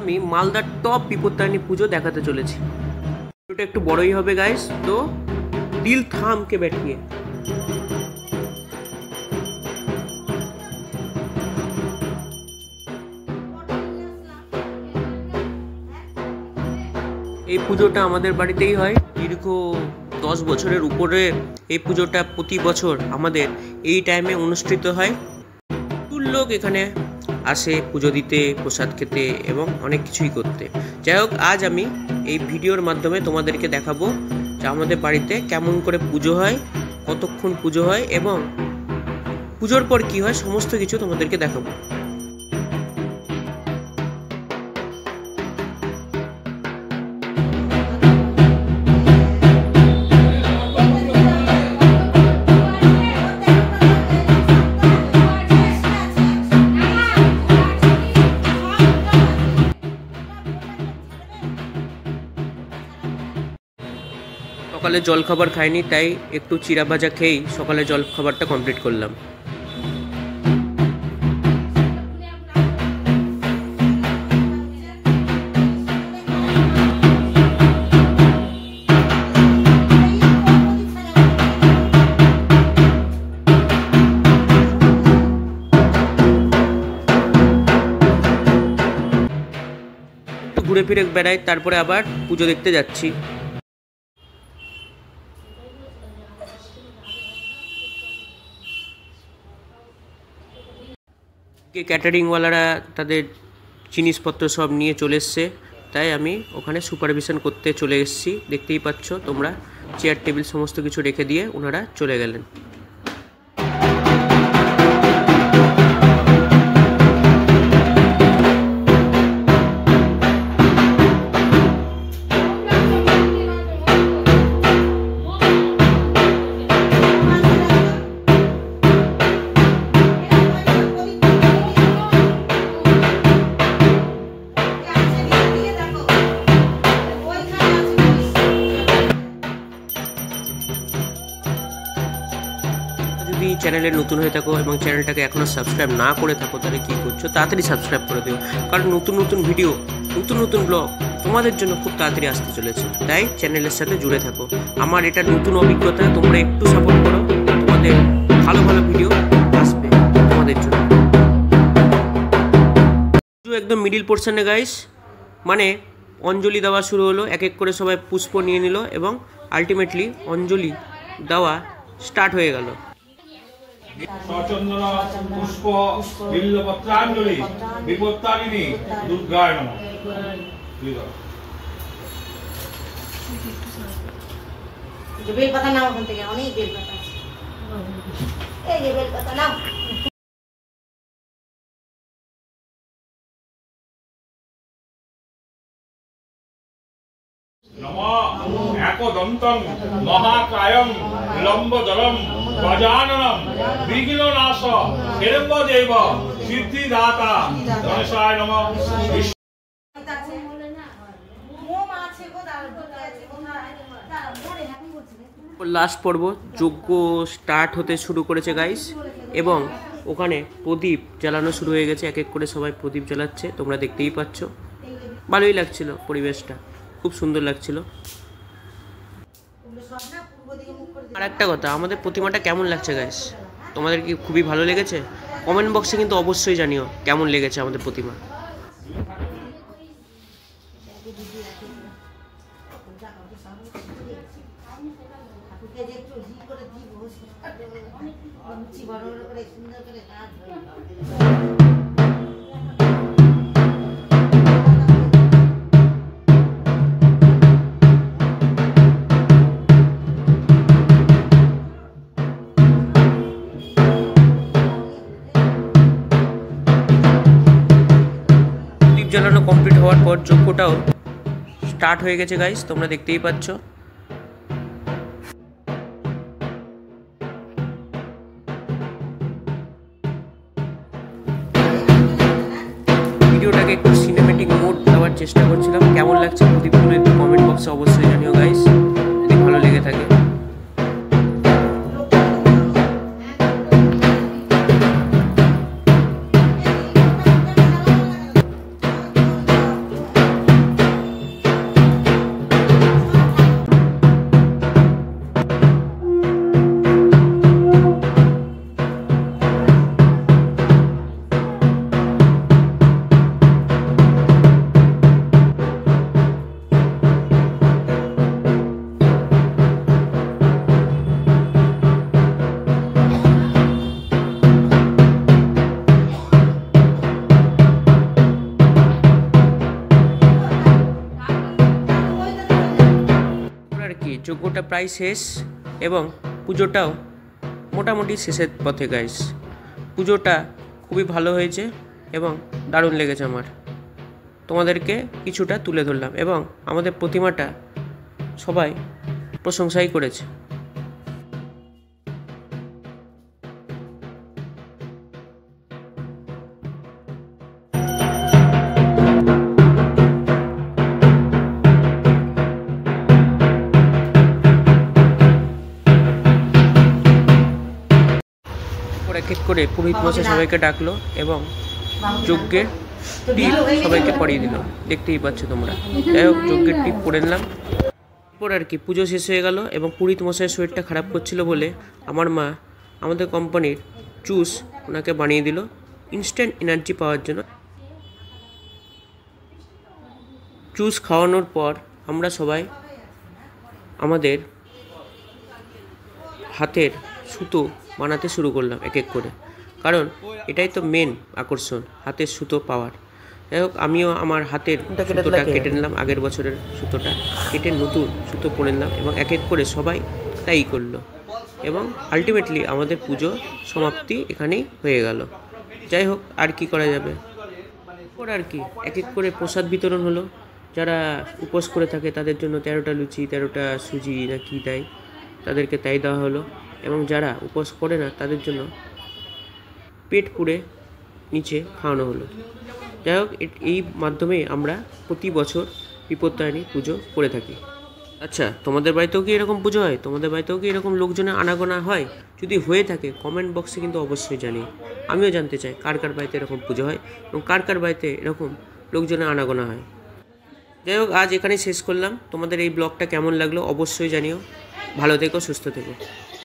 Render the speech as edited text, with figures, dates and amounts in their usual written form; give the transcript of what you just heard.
আমি মালদার টপ বিপত্তারিণী পুজো দেখাতে চলেছি। ভিডিওটা একটু বড়ই হবে গাইস, তো দিল থাম কে बैठिए। এই পুজোটা আমাদের বাড়িতেই হয়, দীর্ঘ 10 বছরের উপরে এই পুজোটা প্রতি বছর আমাদের এই টাইমে অনুষ্ঠিত হয়। প্রচুর লোক এখানে আসে পুজো দিতে, প্রসাদ খেতে এবং অনেক কিছুই করতে। যাই হোক, আজ আমি এই ভিডিওর মাধ্যমে তোমাদেরকে দেখাবো যে আমাদের বাড়িতে কেমন করে পুজো হয়, কতক্ষণ পুজো হয় এবং পুজোর পর কি হয়, সমস্ত কিছু তোমাদেরকে দেখাবো। সকালে জলখাবার খাইনি, তাই একটু চিড়া ভাজা খেয়েই সকালে জলখাবারটা কমপ্লিট করলাম। একটু ঘুরে ফিরে বেড়াই, তারপরে আবার পুজো দেখতে যাচ্ছি। ক্যাটারিংওয়ালারা তাদের জিনিসপত্র সব নিয়ে চলে এসছে, তাই আমি ওখানে সুপারভিশন করতে চলে এসেছি। দেখতেই পাচ্ছ তোমরা, চেয়ার টেবিল সমস্ত কিছু রেখে দিয়ে ওনারা চলে গেলেন। যদি চ্যানেলে নতুন হয়ে থাকো এবং চ্যানেলটাকে এখনো সাবস্ক্রাইব না করে থাকো, তাহলে কি করছো, তাড়াতাড়ি সাবস্ক্রাইব করে দিও, কারণ নতুন নতুন ভিডিও, নতুন নতুন ব্লগ তোমাদের জন্য খুব তাড়াতাড়ি আসতে চলেছে। তাই চ্যানেলের সাথে জুড়ে থাকো। আমার এটা নতুন অভিজ্ঞতা, তোমরা একটু সাপোর্ট করো, তোমাদের ভালো ভালো ভিডিও আসবে তোমাদের জন্য। একদম মিডিল পোর্শনে গাইস, মানে অঞ্জলি দেওয়া শুরু হলো, এক এক করে সবাই পুষ্প নিয়ে নিল এবং আলটিমেটলি অঞ্জলি দেওয়া স্টার্ট হয়ে গেল। সচন্দন পুষ্প বিল্লপত্রাঞ্জলি বিপত্তারিণী দুর্গায় নমঃ। বেলপাতা নাও, ওখান থেকে অনেক বেলপাতা আছে, এই যে বেলপাতা নাও। নমঃ একদন্তং মহাকায়ং লম্বদলম গজাননম বিঘ্ননাশ হিরণ্যদেব সিদ্ধিদাতা গণেশায় নমঃ। লাস্ট পর্ব যজ্ঞ স্টার্ট হতে শুরু করেছে গাইস, এবং ওখানে প্রদীপ জ্বালানো শুরু হয়ে গেছে, এক এক করে সবাই প্রদীপ জ্বালাচ্ছে, তোমরা দেখতেই পাচ্ছ। ভালোই লাগছিল, পরিবেশটা খুব সুন্দর লাগছিল। আর একটা কথা, আমাদের প্রতিমাটা কেমন লাগছে গাইস, তোমাদের কি খুবই ভালো লেগেছে? কমেন্ট বক্সে কিন্তু অবশ্যই জানিও কেমন লেগেছে আমাদের প্রতিমা। জ্বালানো কমপ্লিট হওয়ার পর যজ্ঞটাও স্টার্ট হয়ে গেছে গাইস, তোমরা দেখতেই পাচ্ছ। ভিডিওটাকে একটু সিনেমেটিক মোড দেওয়ার চেষ্টা করছিলাম। কেমন লাগছে প্রদীপগুলো একটু কমেন্ট বক্সে অবশ্যই জানিও গাইস, যদি ভালো লেগে থাকে। যজ্ঞটা প্রায় শেষ এবং পুজোটাও মোটামুটি শেষের পথে গাইস। পুজোটা খুবই ভালো হয়েছে এবং দারুণ লেগেছে আমার। তোমাদেরকে কিছুটা তুলে ধরলাম এবং আমাদের প্রতিমাটা সবাই প্রশংসাই করেছে। এক এক করে পুরোহিত মশাই সবাইকে ডাকলো এবং যজ্ঞের টিপ সবাইকে পরিয়ে দিল, দেখতেই পাচ্ছ তোমরা। যাই হোক, যজ্ঞের টিপ পরে নিলাম। এরপর আর কি পুজো শেষ হয়ে গেল এবং পুরোহিত মশাইয়ের শরীরটা খারাপ করছিল বলে আমার মা আমাদের কোম্পানির জুস ওনাকে বানিয়ে দিল ইনস্ট্যান্ট এনার্জি পাওয়ার জন্য। জুস খাওয়ানোর পর আমরা সবাই আমাদের হাতের সুতো বানাতে শুরু করলাম এক এক করে, কারণ এটাই তো মেন আকর্ষণ, হাতের সুতো পাওয়ার। যাই হোক, আমিও আমার হাতের সুতোটা কেটে নিলাম, আগের বছরের সুতোটা কেটে নতুন সুতো পরে নিলাম এবং এক এক করে সবাই তাই করলো এবং আলটিমেটলি আমাদের পুজো সমাপ্তি এখানেই হয়ে গেল। যাই হোক, আর কি করা যাবে। এরপর আর কি এক এক করে প্রসাদ বিতরণ হলো। যারা উপোস করে থাকে তাদের জন্য 13টা লুচি 13টা সুজি না কি দেয়, তাদেরকে তাই দেওয়া হলো এবং যারা উপোস করে না তাদের জন্য পেট পুড়ে নিচে খাওয়ানো হলো। যাই হোক, এই মাধ্যমে আমরা প্রতি বছর বিপত্তারিণী পুজো করে থাকি। আচ্ছা, তোমাদের বাড়িতেও কি এরকম পুজো হয়? তোমাদের বাড়িতেও কি এরকম লোকজনের আনাগোনা হয়? যদি হয়ে থাকে কমেন্ট বক্সে কিন্তু অবশ্যই জানিও, আমিও জানতে চাই কার কার বাড়িতে এরকম পুজো হয় এবং কার কার বাড়িতে এরকম লোকজনের আনাগোনা হয়। যাই হোক, আজ এখানেই শেষ করলাম। তোমাদের এই ব্লগটা কেমন লাগলো অবশ্যই জানিও। ভালো থেকো, সুস্থ থেকো।